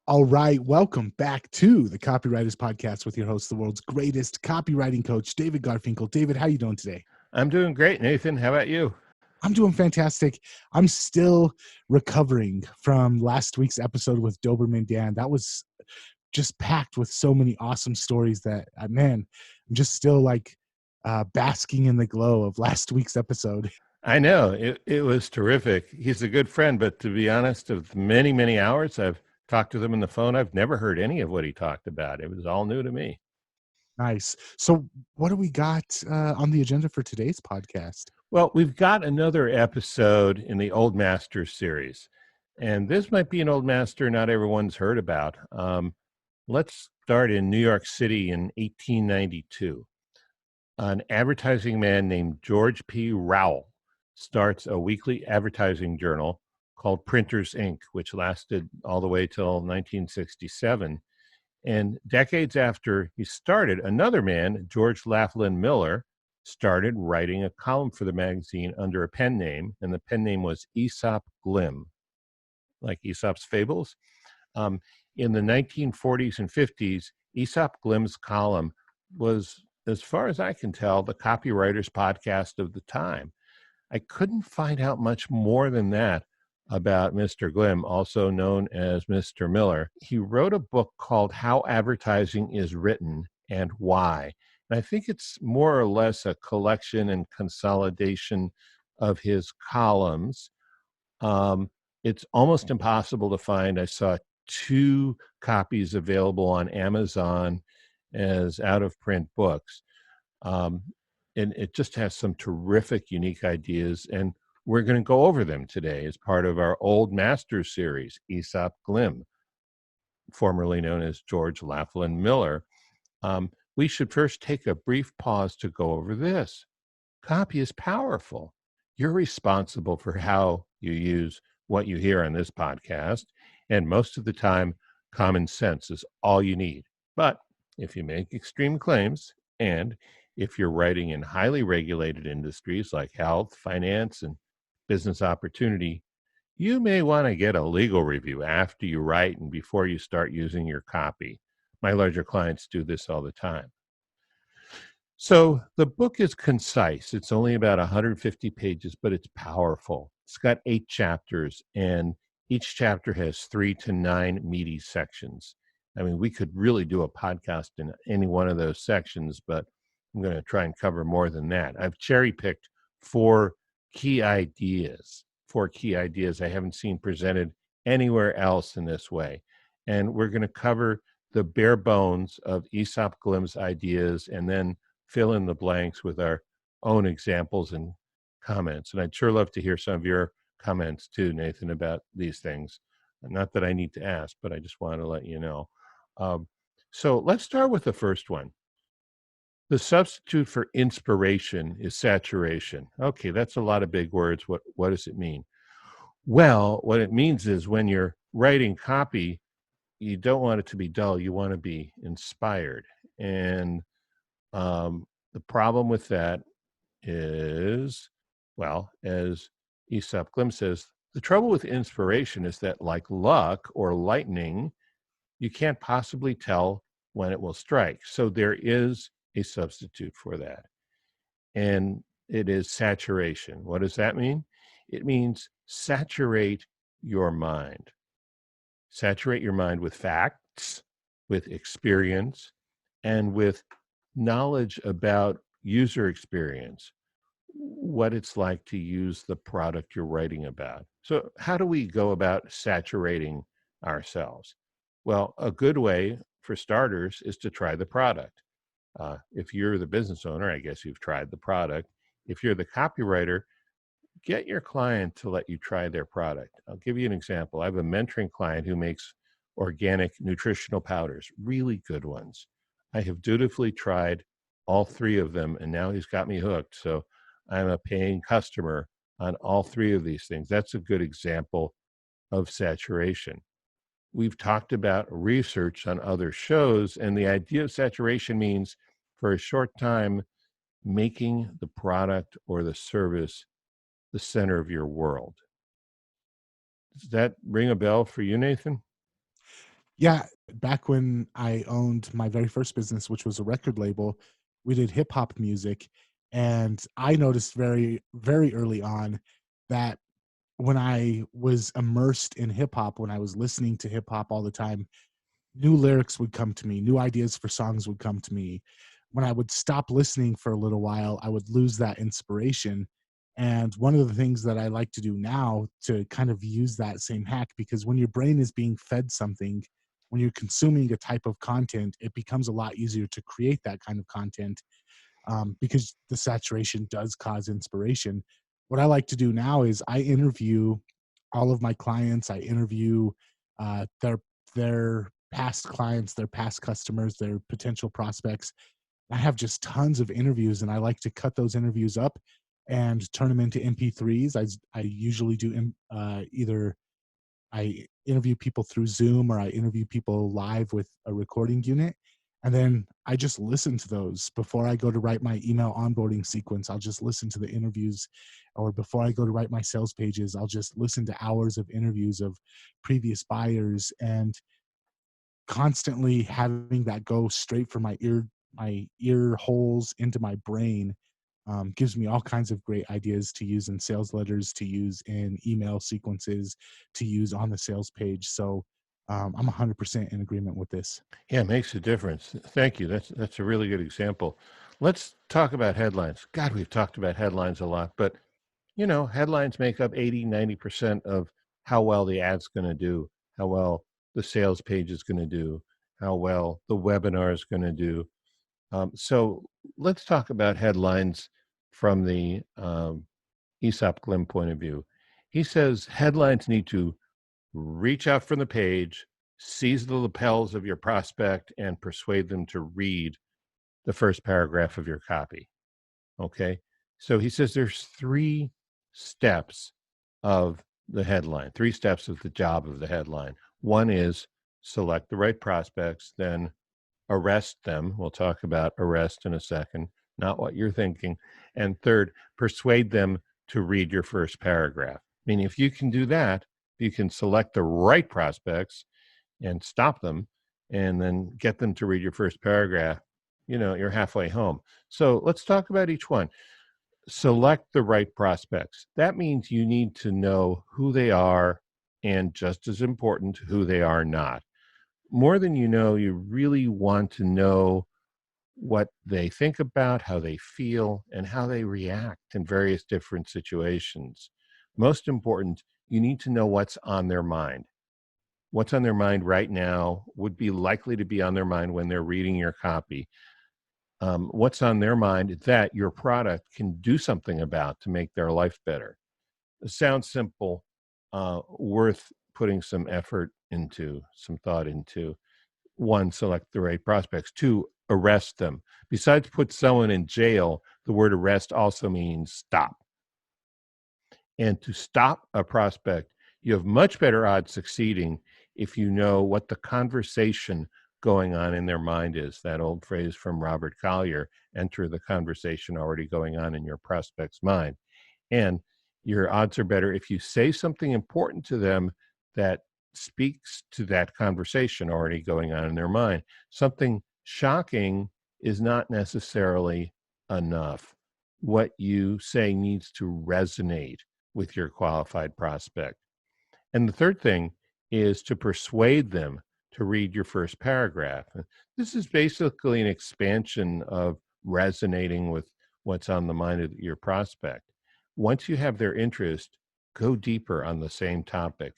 All right, welcome back to the Copywriters Podcast with your host, the world's greatest copywriting coach, David Garfinkel. David, how are you doing today? I'm doing great, Nathan. How about you? I'm doing fantastic. I'm still recovering from last week's episode with Doberman Dan. That was just packed with so many awesome stories that, man, I'm just still basking in the glow of last week's episode. I know it was terrific. He's a good friend, but to be honest, of many, many hours I've talked to them on the phone, I've never heard any of what he talked about. It was all new to me. Nice. So what do we got on the agenda for today's podcast? Well, we've got another episode in the Old Masters series, and this might be an old master not everyone's heard about. Let's start in New York City in 1892. An advertising man named George P. Rowell starts a weekly advertising journal called Printers, Inc., which lasted all the way till 1967. And decades after he started, another man, George Laflin Miller, started writing a column for the magazine under a pen name, and the pen name was Aesop Glim, like Aesop's Fables. In the 1940s and 50s, Aesop Glim's column was, as far as I can tell, the Copywriters Podcast of the time. I couldn't find out much more than that about Mr. Glim, also known as Mr. Miller. He wrote a book called How Advertising is Written and Why. And I think it's more or less a collection and consolidation of his columns. It's almost impossible to find. I saw 2 copies available on Amazon as out-of-print books. And it just has some terrific, unique ideas. And we're going to go over them today as part of our Old Masters series, Aesop Glim, formerly known as George Laflin Miller. We should first take a brief pause to go over this. Copy is powerful. You're responsible for how you use what you hear on this podcast. And most of the time, common sense is all you need. But if you make extreme claims, and if you're writing in highly regulated industries like health, finance, and business opportunity, you may want to get a legal review after you write and before you start using your copy. My larger clients do this all the time. So the book is concise. It's only about 150 pages, but it's powerful. It's got 8 chapters, and each chapter has 3 to 9 meaty sections. I mean, we could really do a podcast in any one of those sections, but I'm going to try and cover more than that. I've cherry-picked 4 key ideas I haven't seen presented anywhere else in this way. And we're going to cover the bare bones of Aesop Glim's ideas and then fill in the blanks with our own examples and comments. And I'd sure love to hear some of your comments too, Nathan, about these things. Not that I need to ask, but I just want to let you know. So let's start with the first one. The substitute for inspiration is saturation. Okay, that's a lot of big words. What does it mean? Well, what it means is when you're writing copy, you don't want it to be dull. You want to be inspired. And the problem with that is, well, as Aesop Glim says, the trouble with inspiration is that, like luck or lightning, you can't possibly tell when it will strike. So there is a substitute for that. And it is saturation. What does that mean? It means saturate your mind. Saturate your mind with facts, with experience, and with knowledge about user experience, what it's like to use the product you're writing about. So how do we go about saturating ourselves? Well, a good way, for starters, is to try the product. If you're the business owner, I guess you've tried the product. If you're the copywriter, get your client to let you try their product. I'll give you an example. I have a mentoring client who makes organic nutritional powders, really good ones. I have dutifully tried all 3 of them, and now he's got me hooked. So I'm a paying customer on all 3 of these things. That's a good example of saturation. We've talked about research on other shows, and the idea of saturation means for a short time making the product or the service the center of your world. Does that ring a bell for you, Nathan? Yeah, back when I owned my very first business, which was a record label, we did hip hop music. And I noticed very, very early on that when I was immersed in hip hop, when I was listening to hip hop all the time, new lyrics would come to me, new ideas for songs would come to me. When I would stop listening for a little while, I would lose that inspiration. And one of the things that I like to do now to kind of use that same hack, because when your brain is being fed something, when you're consuming a type of content, it becomes a lot easier to create that kind of content, because the saturation does cause inspiration. What I like to do now is I interview all of my clients. I interview their past clients, their past customers, their potential prospects. I have just tons of interviews, and I like to cut those interviews up and turn them into MP3s. I usually do either I interview people through Zoom or I interview people live with a recording unit. And then I just listen to those before I go to write my email onboarding sequence. I'll just listen to the interviews, or before I go to write my sales pages, I'll just listen to hours of interviews of previous buyers, and constantly having that go straight from my ear holes into my brain gives me all kinds of great ideas to use in sales letters, to use in email sequences, to use on the sales page. So I'm 100% in agreement with this. Yeah, it makes a difference. Thank you. That's a really good example. Let's talk about headlines. God, we've talked about headlines a lot, but headlines make up 80-90% of how well the ad's going to do, how well the sales page is going to do, how well the webinar is going to do. So let's talk about headlines from the Aesop Glim point of view. He says headlines need to reach out from the page, seize the lapels of your prospect, and persuade them to read the first paragraph of your copy. Okay. So he says there's 3 steps of the headline, 3 steps of the job of the headline. One is select the right prospects, then arrest them. We'll talk about arrest in a second, not what you're thinking. And third, persuade them to read your first paragraph. Meaning, if you can do that, you can select the right prospects and stop them and then get them to read your first paragraph, you're halfway home. So let's talk about each one. Select the right prospects. That means you need to know who they are, and just as important, who they are not. More than you really want to know what they think about, how they feel, and how they react in various different situations. Most important, you need to know what's on their mind. What's on their mind right now would be likely to be on their mind when they're reading your copy. What's on their mind that your product can do something about to make their life better. It sounds simple, worth putting some effort into, some thought into. 1, select the right prospects. 2, arrest them. Besides put someone in jail, the word arrest also means stop. And to stop a prospect, you have much better odds succeeding if you know what the conversation going on in their mind is. That old phrase from Robert Collier, enter the conversation already going on in your prospect's mind. And your odds are better if you say something important to them that speaks to that conversation already going on in their mind. Something shocking is not necessarily enough. What you say needs to resonate with your qualified prospect. And the third thing is to persuade them to read your first paragraph. This is basically an expansion of resonating with what's on the mind of your prospect. Once you have their interest, go deeper on the same topic.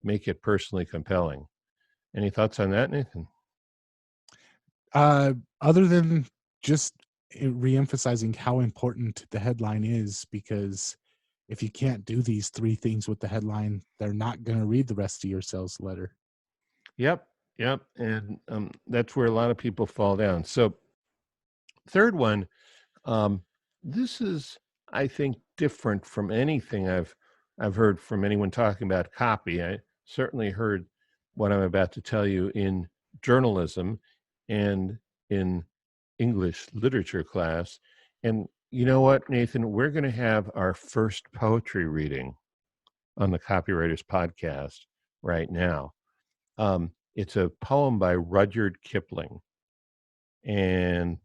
Make it personally compelling. Any thoughts on that, Nathan? Other than just reemphasizing how important the headline is, because if you can't do these 3 things with the headline, they're not going to read the rest of your sales letter. Yep. And that's where a lot of people fall down. So third one, this is, I think, different from anything I've heard from anyone talking about copy. I certainly heard what I'm about to tell you in journalism and in English literature class. And you know what, Nathan? We're going to have our first poetry reading on the Copywriters Podcast right now. It's a poem by Rudyard Kipling, and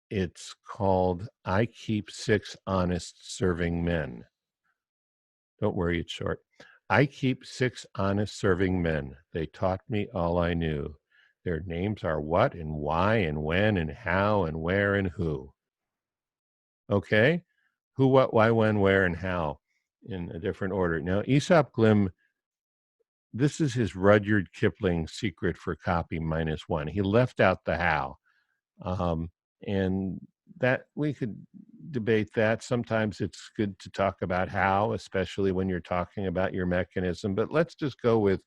it's called I Keep 6 Honest Serving Men. Don't worry, it's short. I keep 6 honest serving men. They taught me all I knew. Their names are what and why and when and how and where and who. Okay? Who, what, why, when, where, and how in a different order. Now, Aesop Glim, this is his Rudyard Kipling secret for copy -1. He left out the how. And that we could debate that. Sometimes it's good to talk about how, especially when you're talking about your mechanism. But let's just go with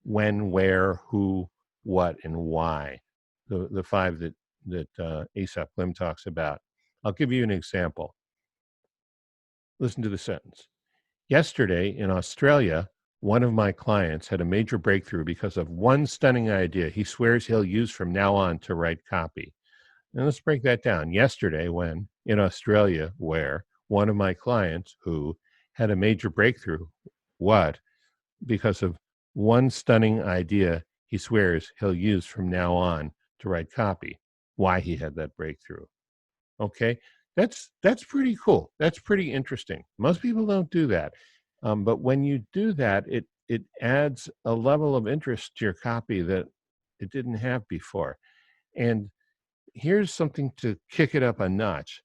when, where, who, what, and why. The five that Aesop Glim talks about. I'll give you an example. Listen to the sentence. Yesterday in Australia, one of my clients had a major breakthrough because of one stunning idea he swears he'll use from now on to write copy. And let's break that down. Yesterday, when in Australia, where one of my clients who had a major breakthrough, what? Because of one stunning idea he swears he'll use from now on to write copy. Why he had that breakthrough. Okay, that's pretty cool. That's pretty interesting. Most people don't do that, but when you do that, it adds a level of interest to your copy that it didn't have before. And here's something to kick it up a notch,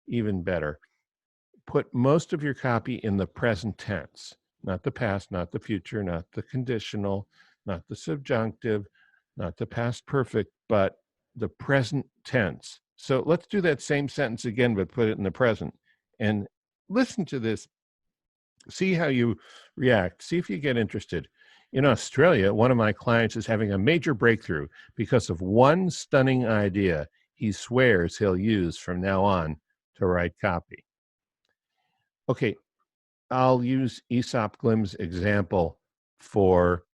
even better. Put most of your copy in the present tense, not the past, not the future, not the conditional, not the subjunctive, not the past perfect, but the present tense. So let's do that same sentence again, but put it in the present. And listen to this. See how you react. See if you get interested. In Australia, one of my clients is having a major breakthrough because of one stunning idea he swears he'll use from now on to write copy. Okay, I'll use Aesop Glim's example for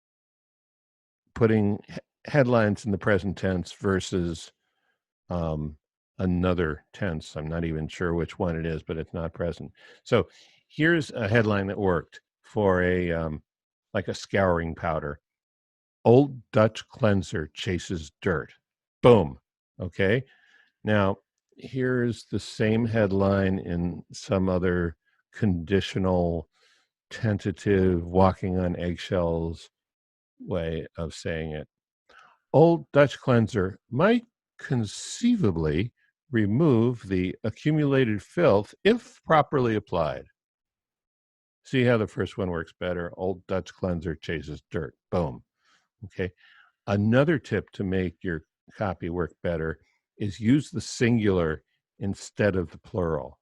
putting headlines in the present tense versus another tense. I'm not even sure which one it is, but it's not present. So here's a headline that worked for like a scouring powder. Old Dutch cleanser chases dirt. Boom. Okay. Now, here's the same headline in some other conditional, tentative, walking on eggshells way of saying it. Old Dutch cleanser might conceivably remove the accumulated filth if properly applied. See how the first one works better? Old Dutch cleanser chases dirt. Boom. Okay. Another tip to make your copy work better is use the singular instead of the plural,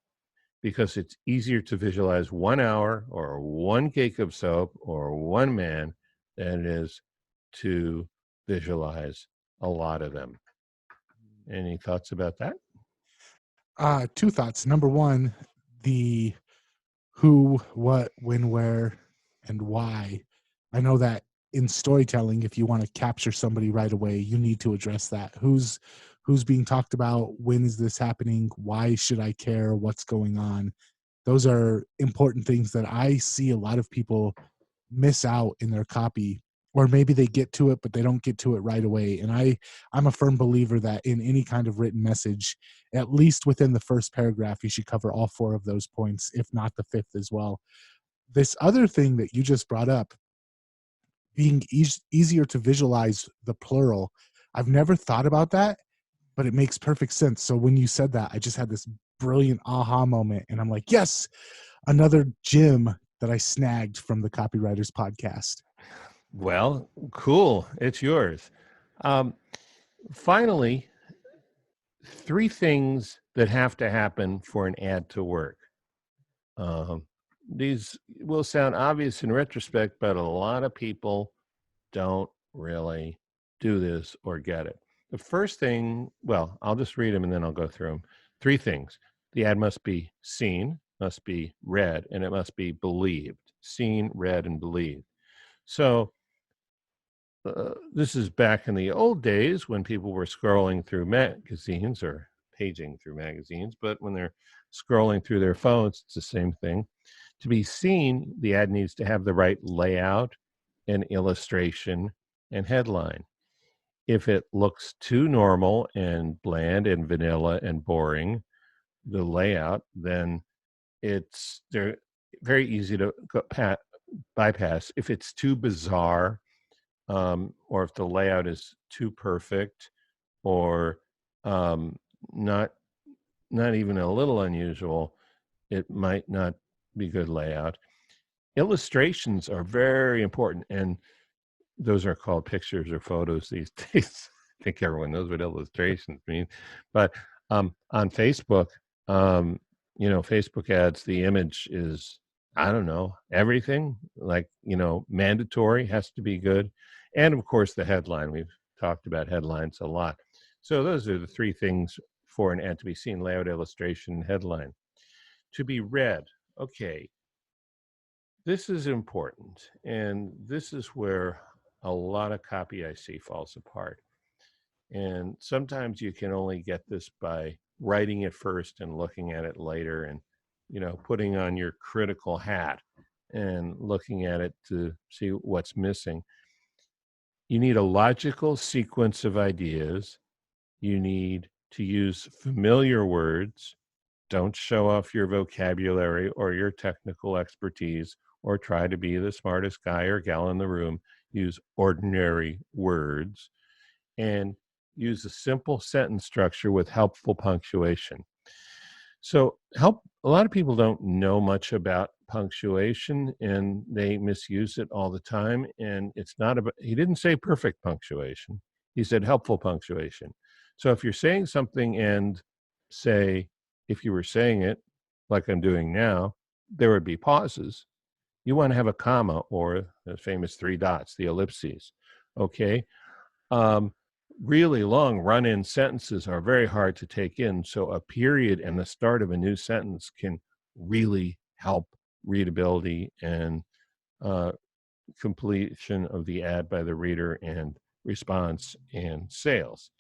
because it's easier to visualize 1 hour or one cake of soap or one man than it is to visualize a lot of them. Any thoughts about that? Two thoughts. Number one, the who, what, when, where, and why. I know that in storytelling, if you want to capture somebody right away, you need to address that. Who's being talked about? When is this happening? Why should I care? What's going on? Those are important things that I see a lot of people miss out in their copy, or maybe they get to it, but they don't get to it right away. And I'm a firm believer that in any kind of written message, at least within the first paragraph, you should cover all 4 of those points, if not the 5th as well. This other thing that you just brought up, being easier to visualize the plural, I've never thought about that, but it makes perfect sense. So when you said that, I just had this brilliant aha moment, and I'm like, yes, another gem that I snagged from the Copywriters Podcast. Well, cool. It's yours. Finally, 3 things that have to happen for an ad to work. These will sound obvious in retrospect, but a lot of people don't really do this or get it. The first thing, well, I'll just read them and then I'll go through them. 3 things. The ad must be seen, must be read, and it must be believed. Seen, read, and believed. So this is back in the old days when people were scrolling through magazines or paging through magazines, but when they're scrolling through their phones, it's the same thing. To be seen, the ad needs to have the right layout and illustration and headline. If it looks too normal and bland and vanilla and boring, the layout, then they're very easy to bypass. If it's too bizarre, or if the layout is too perfect, or not even a little unusual, it might not be good layout. Illustrations are very important, and those are called pictures or photos these days. I think everyone knows what illustrations mean. But on Facebook, Facebook ads, the image is, I don't know, everything. Like, mandatory, has to be good. And of course, the headline. We've talked about headlines a lot. So those are the three things for an ad to be seen: layout, illustration, headline. To be read. Okay. This is important. And this is where a lot of copy I see falls apart. And sometimes you can only get this by writing it first and looking at it later, and putting on your critical hat and looking at it to see what's missing. You need a logical sequence of ideas. You need to use familiar words. Don't show off your vocabulary or your technical expertise, or try to be the smartest guy or gal in the room. Use ordinary words, and use a simple sentence structure with helpful punctuation. So a lot of people don't know much about punctuation, and they misuse it all the time. And it's not about, he didn't say perfect punctuation. He said helpful punctuation. So if you're saying something, and say, if you were saying it like I'm doing now, there would be pauses. You want to have a comma, or the famous 3 dots, the ellipses. Okay. Really long run-in sentences are very hard to take in. So a period and the start of a new sentence can really help readability and completion of the ad by the reader, and response and sales.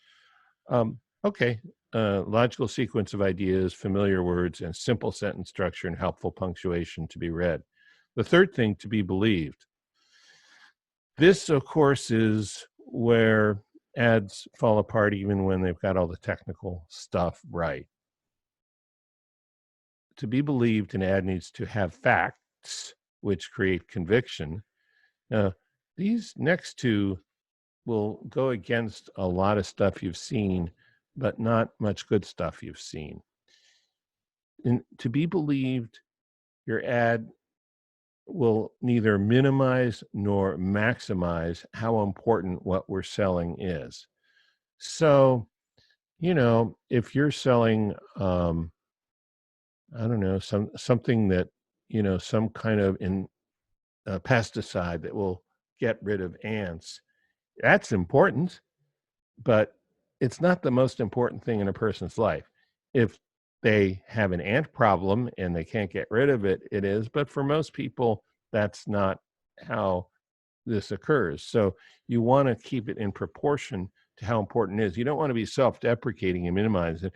Logical sequence of ideas, familiar words, and simple sentence structure and helpful punctuation to be read. The third thing, to be believed. This, of course, is where ads fall apart even when they've got all the technical stuff right. To be believed, an ad needs to have facts which create conviction. Now, these next two will go against a lot of stuff you've seen, but not much good stuff you've seen. And to be believed, your ad will neither minimize nor maximize how important what we're selling is. So, if you're selling, I don't know, something that, some kind of pesticide that will get rid of ants, that's important, but it's not the most important thing in a person's life. If they have an ant problem and they can't get rid of it, it is. But for most people, that's not how this occurs. So you want to keep it in proportion to how important it is. You don't want to be self-deprecating and minimize it.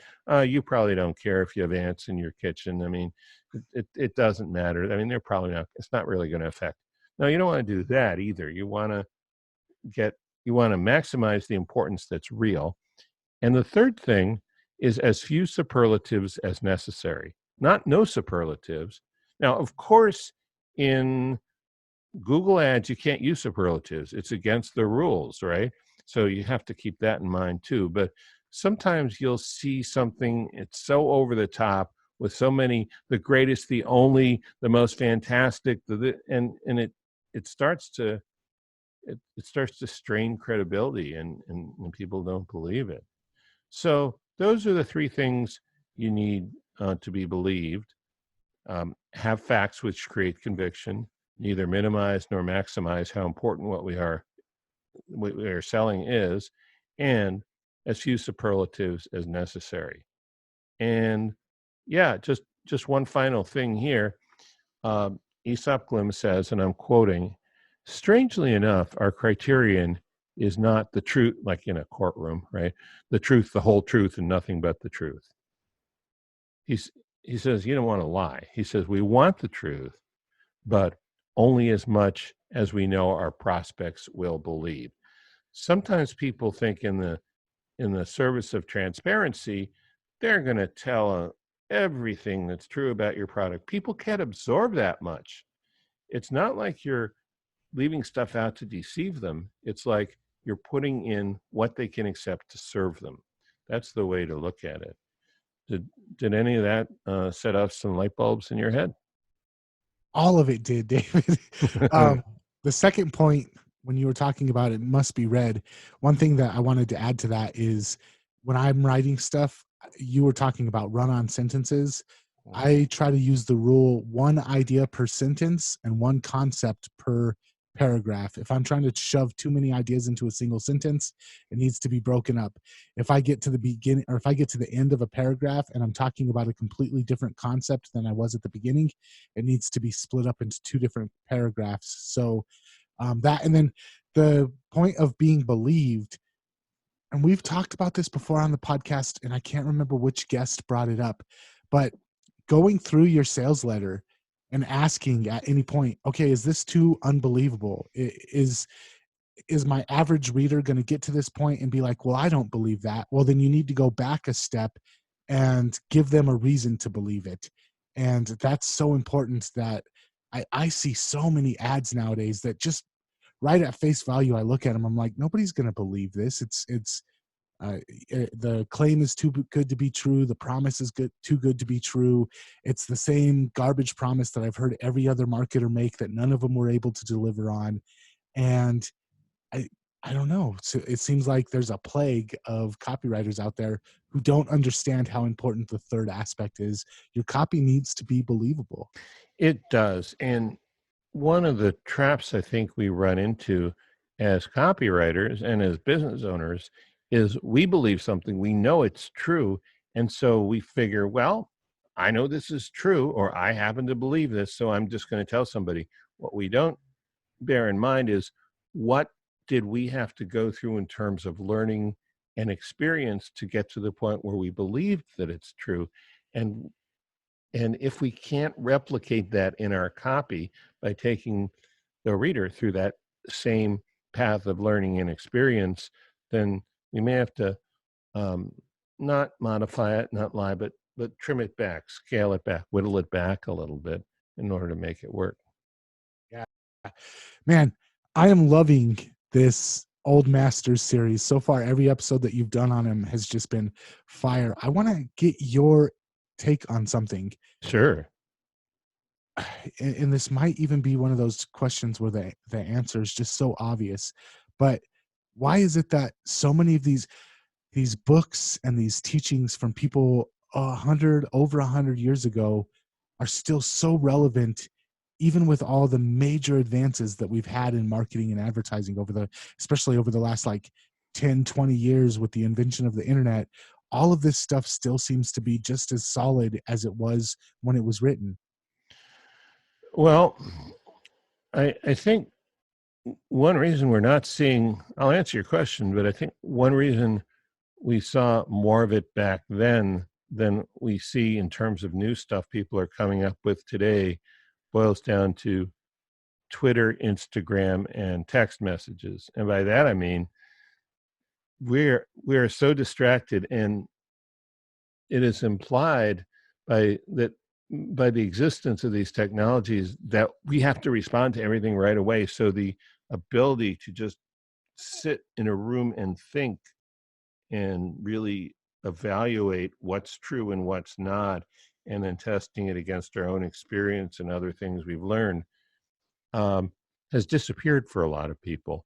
You probably don't care if you have ants in your kitchen. I mean, it doesn't matter. I mean, they're probably not, it's not really going to affect. No, you don't want to do that either. You want to maximize the importance that's real. And the third thing is as few superlatives as necessary, not no superlatives. Now, of course, in Google Ads, you can't use superlatives. It's against the rules, right? So you have to keep that in mind too. But sometimes you'll see something, it's so over the top with so many, the greatest, the only, the most fantastic, and it starts to strain credibility, and people don't believe it. So those are the three things you need to be believed. Have facts which create conviction, neither minimize nor maximize how important what we are selling is, and as few superlatives as necessary. And yeah, just one final thing here. Aesop Glim says, and I'm quoting, "Strangely enough, our criterion is not the truth, like in a courtroom, right? The truth, the whole truth, and nothing but the truth." He says, you don't want to lie. He says, we want the truth, but only as much as we know our prospects will believe. sometimes people think in the service of transparency, they're going to tell everything that's true about your product. People can't absorb that much. It's not like you're leaving stuff out to deceive them. It's like you're putting in what they can accept to serve them. That's the way to look at it. Did any of that set off some light bulbs in your head? All of it did, David. The second point, when you were talking about it must be read, one thing that I wanted to add to that is when I'm writing stuff, you were talking about run-on sentences. I try to use the rule 1 idea per sentence and 1 concept per paragraph. If I'm trying to shove too many ideas into a single sentence, it needs to be broken up. If I get to the beginning, or if I get to the end of a paragraph and I'm talking about a completely different concept than I was at the beginning, it needs to be split up into 2 different paragraphs. So that, and then the point of being believed, and we've talked about this before on the podcast, and I can't remember which guest brought it up, but going through your sales letter and asking at any point, okay, is this too unbelievable? Is my average reader going to get to this point and be like, well, I don't believe that? Well, then you need to go back a step and give them a reason to believe it. And that's so important that I see so many ads nowadays that just right at face value, I look at them, I'm like, nobody's going to believe this. The claim is too good to be true. The promise is too good to be true. It's the same garbage promise that I've heard every other marketer make that none of them were able to deliver on. And I don't know. So it seems like there's a plague of copywriters out there who don't understand how important the third aspect is. Your copy needs to be believable. It does. And one of the traps I think we run into as copywriters and as business owners is we believe something, we know it's true. And so we figure, well, I know this is true, or I happen to believe this, so I'm just going to tell somebody. What we don't bear in mind is, what did we have to go through in terms of learning and experience to get to the point where we believed that it's true? And if we can't replicate that in our copy by taking the reader through that same path of learning and experience, then we may have to not modify it, not lie, but trim it back, scale it back, whittle it back a little bit in order to make it work. Yeah, man, I am loving this Old Masters series. So far, every episode that you've done on him has just been fire. I want to get your take on something. Sure. And this might even be one of those questions where the answer is just so obvious. But why is it that so many of these books and these teachings from people over 100 years ago are still so relevant, even with all the major advances that we've had in marketing and advertising especially over the last like 10, 20 years with the invention of the internet? All of this stuff still seems to be just as solid as it was when it was written. Well, I think one reason we're not seeing, I'll answer your question, but I think one reason we saw more of it back then than we see in terms of new stuff people are coming up with today boils down to Twitter, Instagram, and text messages. And by that, I mean, we're so distracted, and it is implied by the existence of these technologies that we have to respond to everything right away. So the ability to just sit in a room and think and really evaluate what's true and what's not, and then testing it against our own experience and other things we've learned, has disappeared for a lot of people.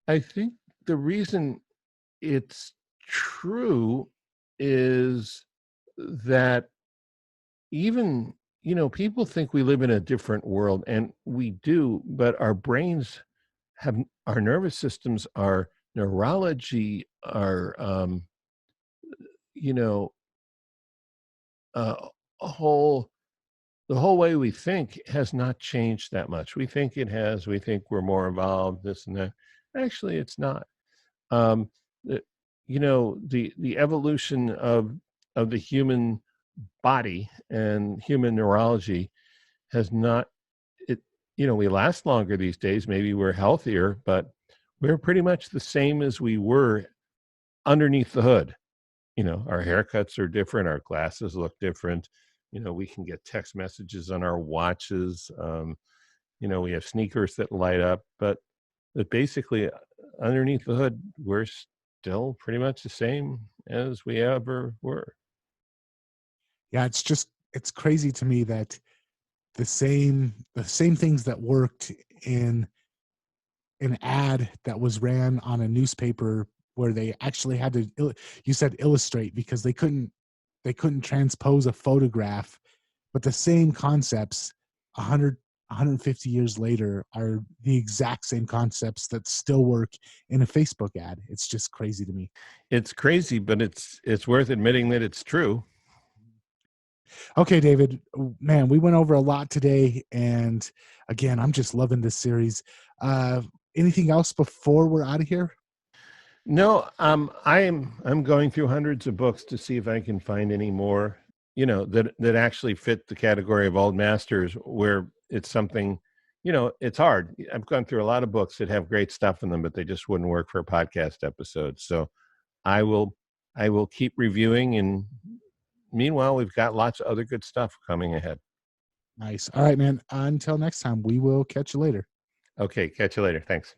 I think the reason it's true is that even, people think we live in a different world, and we do, but our brains our nervous systems, our neurology, our, the whole way we think has not changed that much. We think it has. We think we're more involved, this and that. Actually, it's not. The evolution of the human body and human neurology has not. We last longer these days. Maybe we're healthier, but we're pretty much the same as we were underneath the hood. Our haircuts are different. Our glasses look different. We can get text messages on our watches. We have sneakers that light up, but basically underneath the hood, we're still pretty much the same as we ever were. Yeah, it's crazy to me that the same things that worked in an ad that was ran on a newspaper where they actually had to, you said illustrate, because they couldn't transpose a photograph, but the same concepts 150 years later are the exact same concepts that still work in a Facebook ad. It's just crazy to me. It's crazy, but it's worth admitting that it's true. Okay, David, man, we went over a lot today, and again, I'm just loving this series. Anything else before we're out of here? No, I'm going through hundreds of books to see if I can find any more, that actually fit the category of old masters, where it's something, it's hard. I've gone through a lot of books that have great stuff in them, but they just wouldn't work for a podcast episode. So I will keep reviewing, and meanwhile, we've got lots of other good stuff coming ahead. Nice. All right, man. Until next time, we will catch you later. Okay, catch you later. Thanks.